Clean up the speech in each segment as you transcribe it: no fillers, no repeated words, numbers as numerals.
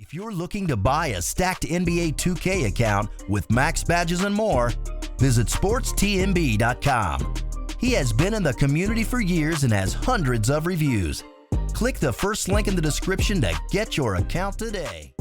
If you're looking to buy a stacked NBA 2K account with max badges and more, visit sportstmb.com. He has been in the community for years and has hundreds of reviews. Click the first link in the description to get your account today.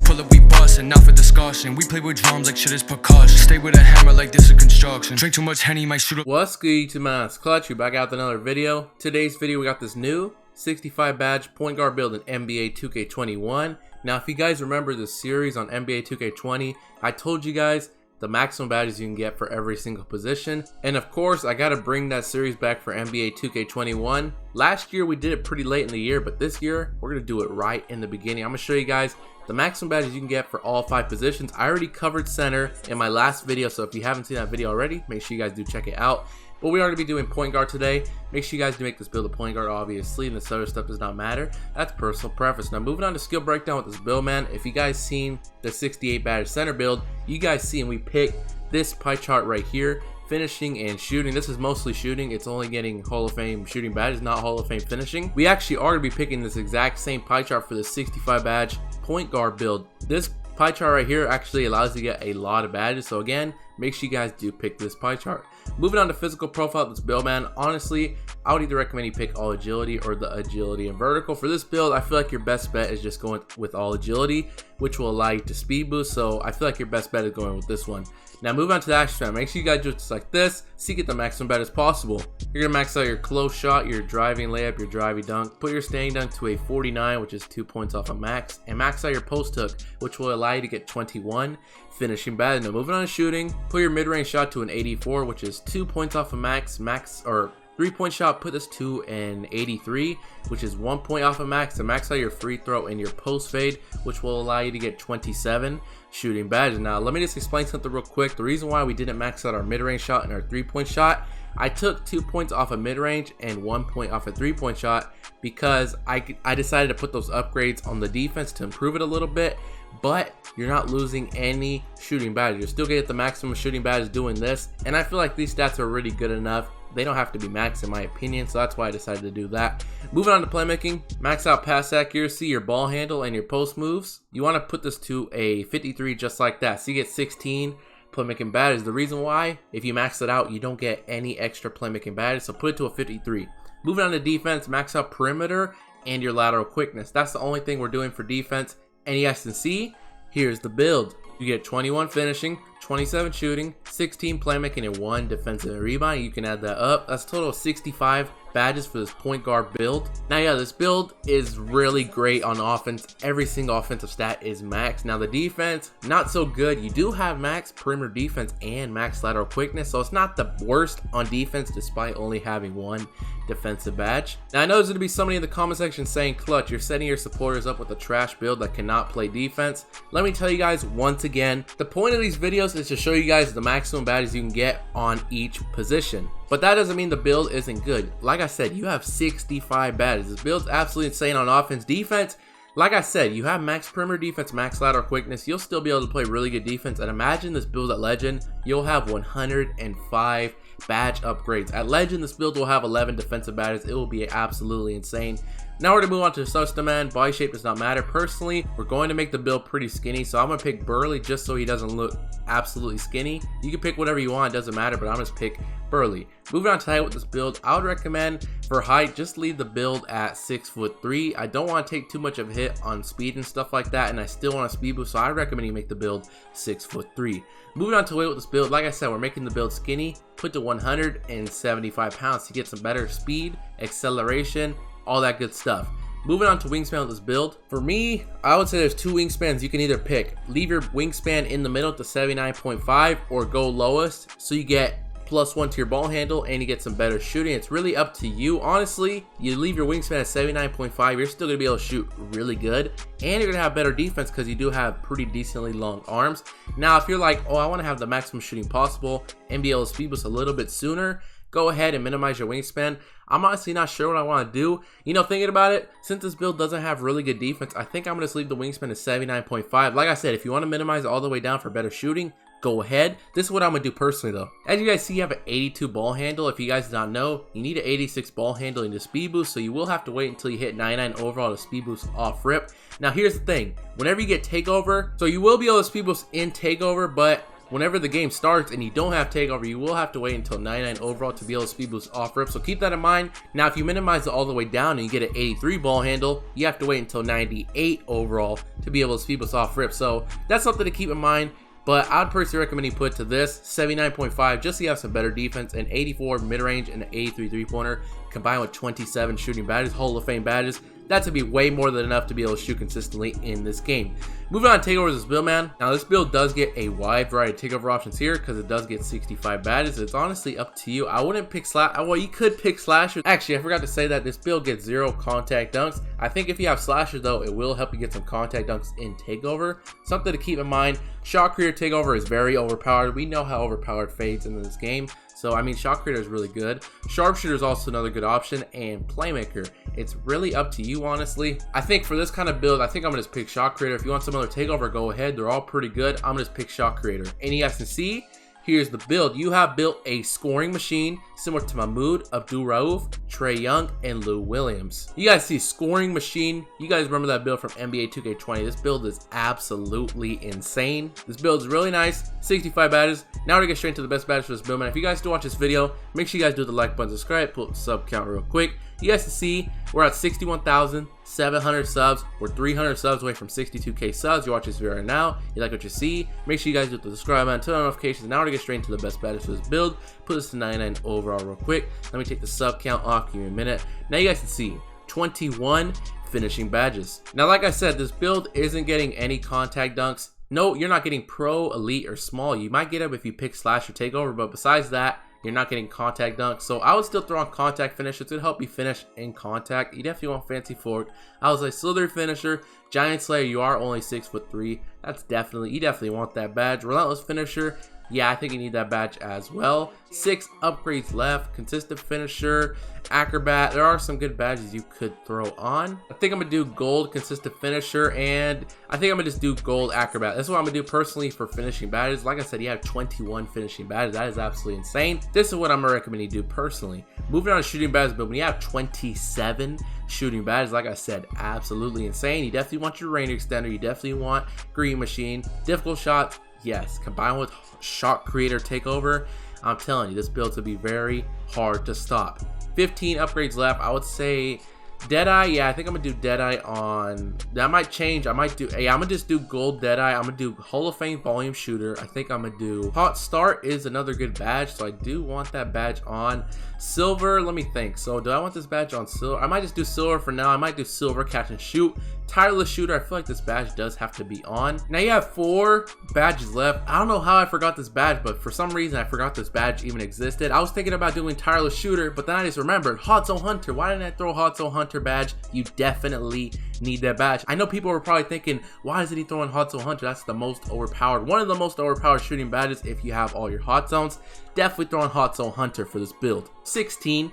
Pull up, we bustin', not for discussion. We play with drums like shit is percussion. Stay with a hammer like this is construction. Drink too much Henny, might shoot up. What's good, YouTube? Mascot, we back out with another video. Today's video, we got this new 65 badge point guard build in NBA 2K21. Now, if you guys remember the series on NBA 2K20, I told you guys the maximum badges you can get for every single position. And of course, I gotta bring that series back for NBA 2K21. Last year, we did it pretty late in the year, but this year, we're gonna do it right in the beginning. I'm gonna show you guys the maximum badges you can get for all 5 positions. I already covered center in my last video, so if you haven't seen that video already, make sure you guys do check it out. But we are going to be doing point guard today. Make sure you guys do make this build a point guard, obviously, and this other stuff does not matter. That's personal preference. Now, moving on to skill breakdown with this build, man. If you guys seen the 68 badge center build, you guys see, and we picked this pie chart right here. Finishing and shooting. This is mostly shooting. It's only getting Hall of Fame shooting badges, not Hall of Fame finishing. We actually are going to be picking this exact same pie chart for the 65 badge point guard build. This pie chart right here actually allows you to get a lot of badges. So again, make sure you guys do pick this pie chart. Moving on to physical profile of this build, man. Honestly, I would either recommend you pick all agility or the agility and vertical. For this build, I feel like your best bet is just going with all agility, which will allow you to speed boost. So I feel like your best bet is going with this one. Now, move on to the action span. Make sure you guys do it just like this, so you get the maximum bet as possible. You're gonna max out your close shot, your driving layup, your driving dunk. Put your standing dunk to a 49, which is 2 points off of max, and max out your post hook, which will allow you to get 21 finishing badge. Now, moving on to shooting, put your mid-range shot to an 84, which is 2 points off of max, or 3-point shot, put this to an 83, which is 1 point off of max, and max out your free throw and your post fade, which will allow you to get 27 shooting badges. Now, let me just explain something real quick. The reason why we didn't max out our mid-range shot and our 3-point shot, I took 2 points off of mid-range and 1 point off a 3-point shot because I decided to put those upgrades on the defense to improve it a little bit, but you're not losing any shooting badges. You're still getting the maximum shooting badges doing this, and I feel like these stats are really good enough. They don't have to be max in my opinion, so that's why I decided to do that. Moving on to playmaking, max out pass accuracy, your ball handle, and your post moves. You want to put this to a 53 just like that, so you get 16 playmaking badges. The reason why, if you max it out, you don't get any extra playmaking badges, so put it to a 53. Moving on to defense, max out perimeter and your lateral quickness. That's the only thing we're doing for defense, and you guys can see, here's the build. You get 21 finishing, 27 shooting, 16 playmaking, and 1 defensive rebound. You can add that up. That's a total of 65 badges for this point guard build. Now, yeah, this build is really great on offense. Every single offensive stat is max. Now, the defense, not so good. You do have max perimeter defense and max lateral quickness, so it's not the worst on defense despite only having 1 defensive badge. Now, I know there's going to be somebody in the comment section saying, Clutch, you're setting your supporters up with a trash build that cannot play defense. Let me tell you guys once again, the point of these videos is to show you guys the maximum badges you can get on each position. But that doesn't mean the build isn't good. Like I said, you have 65 badges. This build's absolutely insane on offense. Defense, like I said, you have max perimeter defense, max lateral quickness. You'll still be able to play really good defense. And imagine this build at Legend, you'll have 105 badge upgrades. At Legend, this build will have 11 defensive badges. It will be absolutely insane. Now we're going to move on to Such Demand. Body shape does not matter. Personally, we're going to make the build pretty skinny, so I'm going to pick Burly just so he doesn't look absolutely skinny. You can pick whatever you want, it doesn't matter, but I'm going to pick Burly. Moving on to height with this build, I would recommend for height, just leave the build at 6'3". I don't want to take too much of a hit on speed and stuff like that, and I still want a speed boost, so I recommend you make the build 6'3". Moving on to weight with this build, like I said, we're making the build skinny. Put to 175 pounds to get some better speed, acceleration, all that good stuff. Moving on to wingspan with this build. For me, I would say there's 2 wingspans you can either pick. Leave your wingspan in the middle to 79.5 or go lowest so you get +1 to your ball handle and you get some better shooting. It's really up to you. Honestly, you leave your wingspan at 79.5, you're still going to be able to shoot really good, and you're going to have better defense because you do have pretty decently long arms. Now, if you're like, oh, I want to have the maximum shooting possible and be able to speed boost a little bit sooner, go ahead and minimize your wingspan. I'm honestly not sure what I want to do. You know, thinking about it, since this build doesn't have really good defense, I think I'm going to just leave the wingspan at 79.5. Like I said, if you want to minimize it all the way down for better shooting, go ahead. This is what I'm gonna do personally though. As you guys see, you have an 82 ball handle. If you guys did not know, you need an 86 ball handle in the speed boost, so you will have to wait until you hit 99 overall to speed boost off rip. Now here's the thing, whenever you get Takeover, so you will be able to speed boost in Takeover, but whenever the game starts and you don't have Takeover, you will have to wait until 99 overall to be able to speed boost off rip, so keep that in mind. Now if you minimize it all the way down and you get an 83 ball handle, you have to wait until 98 overall to be able to speed boost off rip, so that's something to keep in mind. But I'd personally recommend you put to this 79.5 just so you have some better defense, and 84 mid-range and an 83 three-pointer combined with 27 shooting badges, Hall of Fame badges. That's gonna be way more than enough to be able to shoot consistently in this game. Moving on to Takeover this build, man. Now this build does get a wide variety of Takeover options here because it does get 65 badges. It's honestly up to you. I wouldn't pick well, you could pick slashers. Actually, I forgot to say that this build gets 0 contact dunks. I think if you have slashers though, it will help you get some contact dunks in Takeover. Something to keep in mind, shot creator Takeover is very overpowered. We know how overpowered fades into this game. So, I mean, shot creator is really good. Sharpshooter is also another good option, and playmaker. It's really up to you, honestly. I think for this kind of build, I think I'm gonna just pick shot creator. If you want some other Takeover, go ahead. They're all pretty good. I'm gonna just pick shot creator. And you guys can see, here's the build. You have built a scoring machine similar to Mahmoud, Abdul Rauf, Trae Young, and Lou Williams. You guys see scoring machine. You guys remember that build from NBA 2K20. This build is absolutely insane. This build is really nice. 65 badges. Now we're gonna get straight into the best badges for this build, man. If you guys do watch this video, make sure you guys do the like button, subscribe, pull up the sub count real quick. You guys can see we're at 61,700 subs. We're 300 subs away from 62K subs. You watch this video right now, you like what you see, make sure you guys do the subscribe button, turn on notifications. Now we're gonna get straight into the best badges for this build. Put this to 99 overall real quick. Let me take the sub count off, give me a minute. Now you guys can see 21 finishing badges. Now like I said, this build isn't getting any contact dunks. No, you're not getting pro, elite, or small. You might get them if you pick slash or Takeover, but besides that, you're not getting contact dunks. So I would still throw on contact finisher to help you finish in contact. You definitely want fancy fork. I was like slithery finisher, giant slayer. You are only 6'3". That's definitely, you definitely want that badge. Relentless finisher. Yeah, I think you need that badge as well. 6 upgrades left. Consistent finisher, acrobat. There are some good badges you could throw on. I think I'm gonna do gold consistent finisher, and I think I'm gonna just do gold acrobat. That's what I'm gonna do personally for finishing badges. Like I said, you have 21 finishing badges. That is absolutely insane. This is what I'm gonna recommend you do personally. Moving on to shooting badges, but when you have 27 shooting badges, like I said, absolutely insane. You definitely want your range extender. You definitely want green machine, difficult shots. Yes, combined with shot creator Takeover, I'm telling you, this build will be very hard to stop. 15 upgrades left. I would say Deadeye. Yeah, I think I'm gonna do Deadeye on. That might change. I might do. Yeah, I'm gonna just do gold Deadeye. I'm gonna do Hall of Fame volume shooter. I think I'm gonna do hot start is another good badge, so I do want that badge on. Silver. Let me think. So do I want this badge on silver? I might just do silver for now. I might do silver catch and shoot. Tireless shooter. I feel like this badge does have to be on. Now you have 4 badges left. I don't know how I forgot this badge, but for some reason I forgot this badge even existed. I was thinking about doing tireless shooter, but then I just remembered hot zone hunter. Why didn't I throw hot zone hunter badge? You definitely need that badge. I know people were probably thinking, why isn't he throwing hot zone hunter? That's the most overpowered, one of the most overpowered shooting badges if you have all your hot zones. Definitely throwing hot zone hunter for this build. 16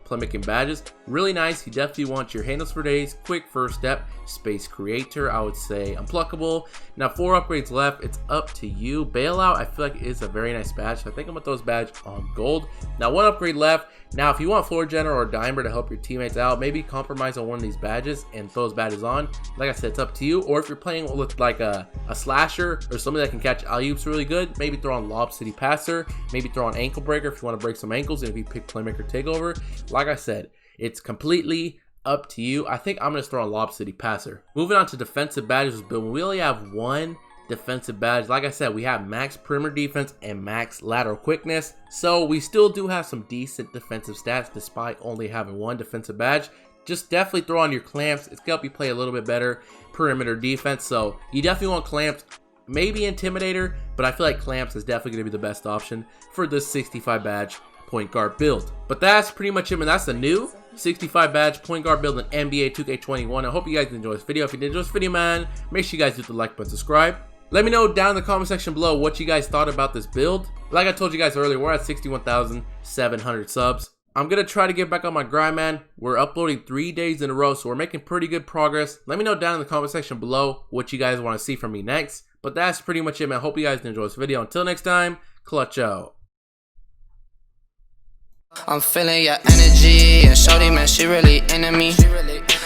playmaking badges, really nice. You definitely want your handles for days, quick first step, space creator, I would say unpluckable. Now 4 upgrades left. It's up to you. Bailout, I feel like is a very nice badge, so I think I'm gonna throw this badge on gold. Now 1 upgrade left. Now if you want floor general or dimer to help your teammates out, maybe compromise on one of these badges and throw those badges on. Like I said, it's up to you. Or if you're playing with like a slasher or somebody that can catch alley-oops really good, maybe throw on lob city passer, maybe throw on ankle breaker if you want to break some ankles, and if you pick playmaker Takeover. Like I said, it's completely up to you. I think I'm gonna throw on lob city passer. Moving on to defensive badges build, we only have 1 defensive badge. Like I said, we have max perimeter defense and max lateral quickness, so we still do have some decent defensive stats despite only having 1 defensive badge. Just definitely throw on your clamps. It's gonna help you play a little bit better perimeter defense, so you definitely want clamps, maybe intimidator, but I feel like clamps is definitely gonna be the best option for this 65 badge point guard build. But that's pretty much it, and that's the new 65 badge point guard build in NBA 2K21. I hope you guys enjoyed this video. If you did enjoy this video, man, make sure you guys hit the like button, subscribe. Let me know down in the comment section below what you guys thought about this build. Like I told you guys earlier, we're at 61,700 subs. I'm gonna try to get back on my grind, man. We're uploading 3 days in a row, so we're making pretty good progress. Let me know down in the comment section below what you guys want to see from me next. But that's pretty much it, man. Hope you guys enjoyed this video. Until next time, clutch out. I'm feeling your energy, and shorty, man, she really into me.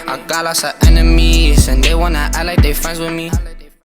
I got lots of enemies, and they wanna act like they friends with me.